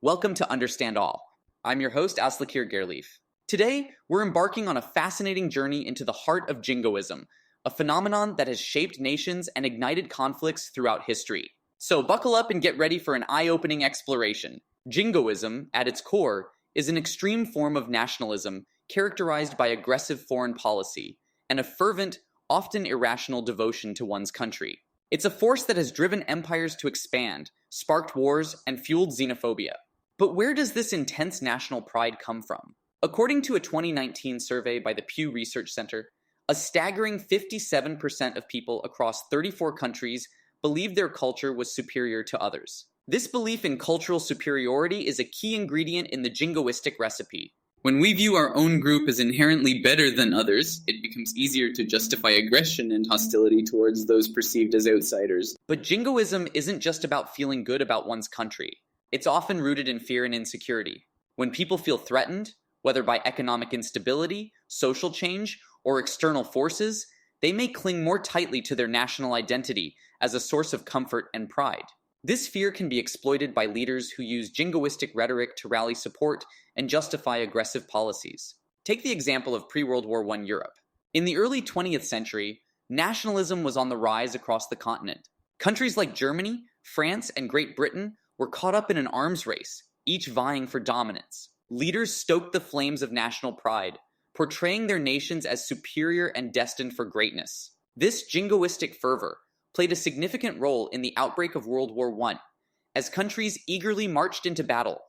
Welcome to Understand All. I'm your host, Aslakir Gerleif. Today, we're embarking on a fascinating journey into the heart of Jingoism, a phenomenon that has shaped nations and ignited conflicts throughout history. So buckle up and get ready for an eye-opening exploration. Jingoism, at its core, is an extreme form of nationalism characterized by aggressive foreign policy and a fervent, often irrational devotion to one's country. It's a force that has driven empires to expand, sparked wars, and fueled xenophobia. But where does this intense national pride come from? According to a 2019 survey by the Pew Research Center, a staggering 57% of people across 34 countries believed their culture was superior to others. This belief in cultural superiority is a key ingredient in the jingoistic recipe. When we view our own group as inherently better than others, it becomes easier to justify aggression and hostility towards those perceived as outsiders. But jingoism isn't just about feeling good about one's country. It's often rooted in fear and insecurity. When people feel threatened, whether by economic instability, social change, or external forces, they may cling more tightly to their national identity as a source of comfort and pride. This fear can be exploited by leaders who use jingoistic rhetoric to rally support and justify aggressive policies. Take the example of pre-World War I Europe. In the early 20th century, nationalism was on the rise across the continent. Countries like Germany, France, and Great Britain were caught up in an arms race, each vying for dominance. Leaders stoked the flames of national pride, portraying their nations as superior and destined for greatness. This jingoistic fervor played a significant role in the outbreak of World War I, as countries eagerly marched into battle,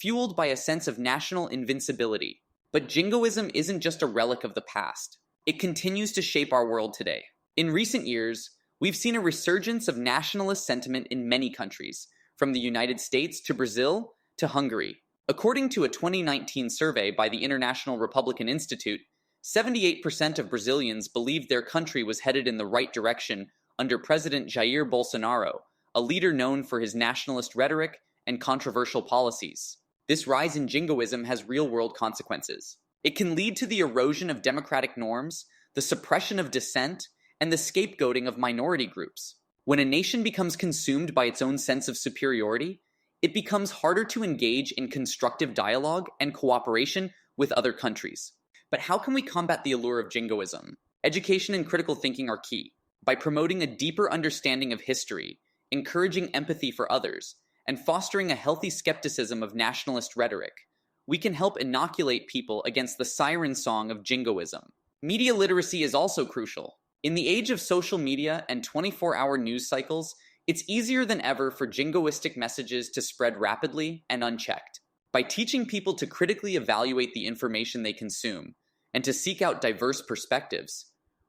fueled by a sense of national invincibility. But jingoism isn't just a relic of the past. It continues to shape our world today. In recent years, we've seen a resurgence of nationalist sentiment in many countries, from the United States to Brazil to Hungary. According to a 2019 survey by the International Republican Institute, 78% of Brazilians believed their country was headed in the right direction under President Jair Bolsonaro, a leader known for his nationalist rhetoric and controversial policies. This rise in jingoism has real-world consequences. It can lead to the erosion of democratic norms, the suppression of dissent, and the scapegoating of minority groups. When a nation becomes consumed by its own sense of superiority, it becomes harder to engage in constructive dialogue and cooperation with other countries. But how can we combat the allure of jingoism? Education and critical thinking are key. By promoting a deeper understanding of history, encouraging empathy for others, and fostering a healthy skepticism of nationalist rhetoric, we can help inoculate people against the siren song of jingoism. Media literacy is also crucial. In the age of social media and 24-hour news cycles, it's easier than ever for jingoistic messages to spread rapidly and unchecked. By teaching people to critically evaluate the information they consume and to seek out diverse perspectives,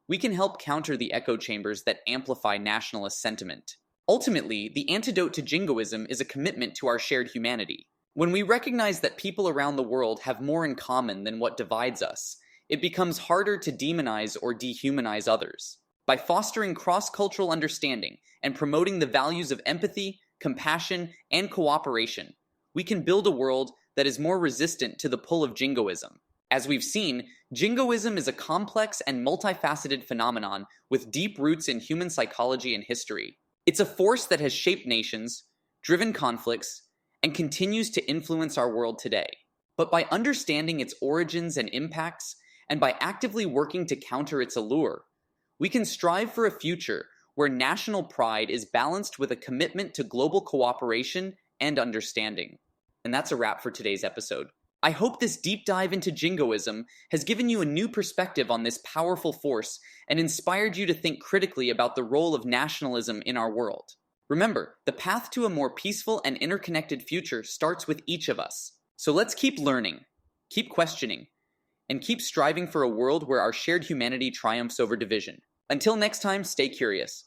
we can help counter the echo chambers that amplify nationalist sentiment. Ultimately, the antidote to jingoism is a commitment to our shared humanity. When we recognize that people around the world have more in common than what divides us, it becomes harder to demonize or dehumanize others. By fostering cross-cultural understanding and promoting the values of empathy, compassion, and cooperation, we can build a world that is more resistant to the pull of jingoism. As we've seen, jingoism is a complex and multifaceted phenomenon with deep roots in human psychology and history. It's a force that has shaped nations, driven conflicts, and continues to influence our world today. But by understanding its origins and impacts, and by actively working to counter its allure, we can strive for a future where national pride is balanced with a commitment to global cooperation and understanding. And that's a wrap for today's episode. I hope this deep dive into jingoism has given you a new perspective on this powerful force and inspired you to think critically about the role of nationalism in our world. Remember, the path to a more peaceful and interconnected future starts with each of us. So let's keep learning, keep questioning, and keep striving for a world where our shared humanity triumphs over division. Until next time, stay curious.